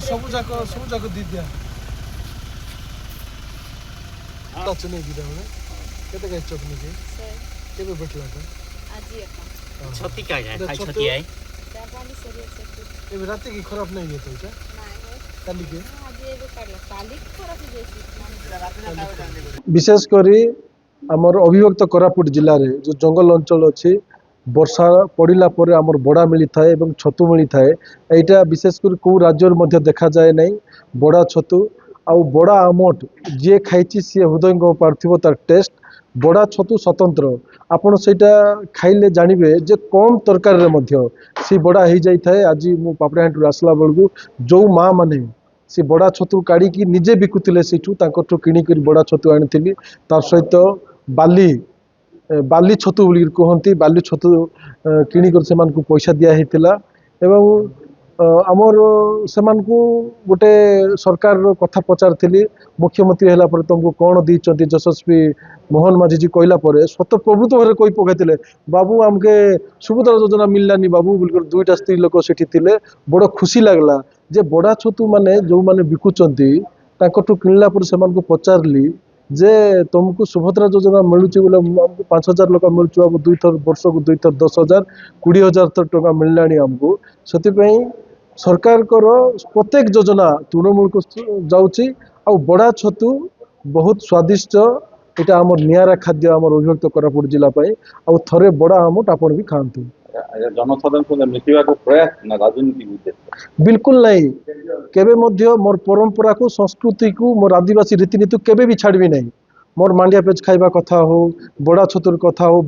ସବୁ ଯାକ ଦିଦିଆ ଚଟନି ଦିଟା ମାନେ କେତେ ଗାଈ ଚଟନି କେବେ ବେଟଲା छती का जाए खाई छती आई ଏବେ ରାତି କି ଖରାପ ନାହିଁ ଇଏ ତ ଏଇଟା କାଲି କି ବିଶେଷ କରି ଆମର ଅବିଭକ୍ତ କୋରାପୁଟ ଜିଲ୍ଲାରେ ଯେଉଁ ଜଙ୍ଗଲ ଅଞ୍ଚଳ ଅଛି ବର୍ଷା ପଡ଼ିଲା ପରେ ଆମର ବଡ଼ା ମିଳିଥାଏ ଏବଂ ଛତୁ ମିଳିଥାଏ ଏଇଟା ବିଶେଷ କରି କେଉଁ ରାଜ୍ୟରେ ମଧ୍ୟ ଦେଖାଯାଏ ନାହିଁ ବଡ଼ା ଛତୁ ଆଉ ବଡ଼ା ଆମଟ ଯିଏ ଖାଇଛି ସିଏ ହୃଦୟଙ୍ଗ ପାରୁଥିବ ତାର ଟେଷ୍ଟ ବଡ଼ା ଛତୁ ସ୍ୱତନ୍ତ୍ର ଆପଣ ସେଇଟା ଖାଇଲେ ଜାଣିବେ ଯେ କମ୍ ତରକାରୀରେ ମଧ୍ୟ ସେ ବଡ଼ା ହେଇଯାଇଥାଏ ଆଜି ମୁଁ ପାପଡ଼ାହାଣ୍ଡିରୁ ଆସିଲା ବେଳକୁ ଯେଉଁ ମାଆ ମାନେ ସେ ବଡ଼ା ଛତୁ କାଢ଼ିକି ନିଜେ ବିକୁଥିଲେ ସେଇଠୁ ତାଙ୍କଠୁ କିଣିକରି ବଡ଼ା ଛତୁ ଆଣିଥିଲି ତା ସହିତ ବାଲି ଛତୁ ବୋଲି କୁହନ୍ତି ବାଲି ଛତୁ କିଣିକରି ସେମାନଙ୍କୁ ପଇସା ଦିଆ ହେଇଥିଲା ଏବଂ ଆମର ସେମାନଙ୍କୁ ଗୋଟେ ସରକାରର କଥା ପଚାରିଥିଲି ମୁଖ୍ୟମନ୍ତ୍ରୀ ହେଲା ପରେ ତୁମକୁ କ'ଣ ଦେଇଛନ୍ତି ଯଶସ୍ୱୀ ମୋହନ ମାଝୀଜୀ କହିଲା ପରେ ସ୍ୱତଃ ପ୍ରଭୃତ ଭାବରେ କହି ପକାଇଥିଲେ ବାବୁ ଆମକେ ସୁଭଦ୍ରା ଯୋଜନା ମିଳିଲାନି ବାବୁ ବୋଲିକରି ଦୁଇଟା ସ୍ତ୍ରୀ ଲୋକ ସେଠି ଥିଲେ ବଡ଼ ଖୁସି ଲାଗିଲା ଯେ ବଡ଼ା ଛତୁ ମାନେ ଯେଉଁମାନେ ବିକୁଛନ୍ତି ତାଙ୍କଠୁ କିଣିଲା ପରେ ସେମାନଙ୍କୁ ପଚାରିଲି ଯେ ତୁମକୁ ସୁଭଦ୍ରା ଯୋଜନା ମିଳୁଛି ବୋଲେ ଆମକୁ 5,000 ଟଙ୍କା ମିଳୁଛି ବାବୁ ଦୁଇଥର ବର୍ଷକୁ 2 ଥର 10,000 20,000 ଟଙ୍କା ମିଳିଲାଣି ଆମକୁ ସେଥିପାଇଁ ସରକାରଙ୍କର ପ୍ରତ୍ୟେକ ଯୋଜନା ତୃଣମୂଳକୁ ଯାଉଛି ଆଉ ବଡ଼ା ଛତୁ ବହୁତ ସ୍ୱାଦିଷ୍ଟ এটা আমার নিয়ারা খাদ্য আমার অভিভক্ত কোরাপুট জেলা পাই ଆଉ ଥରେ ବଡ଼ା ଆମଟ ଆପଣ ବି ଖାଆନ୍ତୁ ଜନସାଧାରଣ ମିଶିବାକୁ ପ୍ରୟାସ ନା ରାଜନୀତି ଉଦ୍ଦେଶ୍ୟ ବିଲକୁଲ ନାହିଁ କେବେ ମଧ୍ୟ ମୋର ପରମ୍ପରାକୁ ସଂସ୍କୃତିକୁ ମୋର ଆଦିବାସୀ ରୀତିନୀତିକୁ କେବେ ବି ଛାଡ଼ିବି ନାହିଁ ମୋର ମାଣ୍ଡିଆ ପେଜ ଖାଇବା କଥା ହଉ ବଡ଼ା ଛତୁର କଥା ହଉ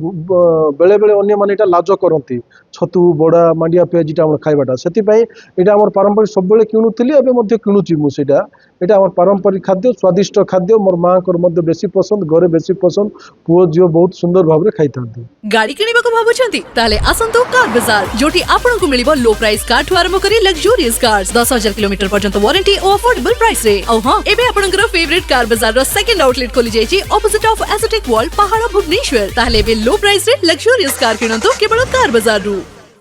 ବେଳେବେଳେ ଅନ୍ୟମାନେ ଏଇଟା ଲାଜ କରନ୍ତି ଛତୁ ବଡ଼ା ମାଣ୍ଡିଆ ପେଜ ଏଇଟା ଆମର ଖାଇବାଟା ସେଥିପାଇଁ ଏଇଟା ଆମର ପାରମ୍ପରିକ ସବୁବେଳେ କିଣୁଥିଲି ଏବେ ମଧ୍ୟ କିଣୁଛି ମୁଁ ସେଇଟା এটা আমার পারম্পরিক খাদ্য স্বাদিষ্ট খাদ্য মোর মাঙ্কর মধ্যে বেশি পছন্দ ঘরে বেশি পছন্দ পুଅ ঝিও বহুত সুন্দর ভাবে খাইথাନ୍ତି গাড়ি কিনিବାକୁ ভাবুଛନ୍ତି তাহলে আসন্তু কার বাজার जोठी आपनको मिलिबो लो प्राइस कार ठु आरंभ करी लग्जरियस कार्स 10,000 किलोमीटर पर्यंत वारंटी और अफोर्डेबल प्राइस रे औ हां एबे आपनकर फेवरेट कार बाजार रो सेकंड आउटलेट खोली जायछि ऑपोजिट ऑफ एसोटेक वॉल पहाड़ भुवनेश्वर ताहले एबे लो प्राइस रे लग्जरियस कार किनंतु केवल कार बाजार रु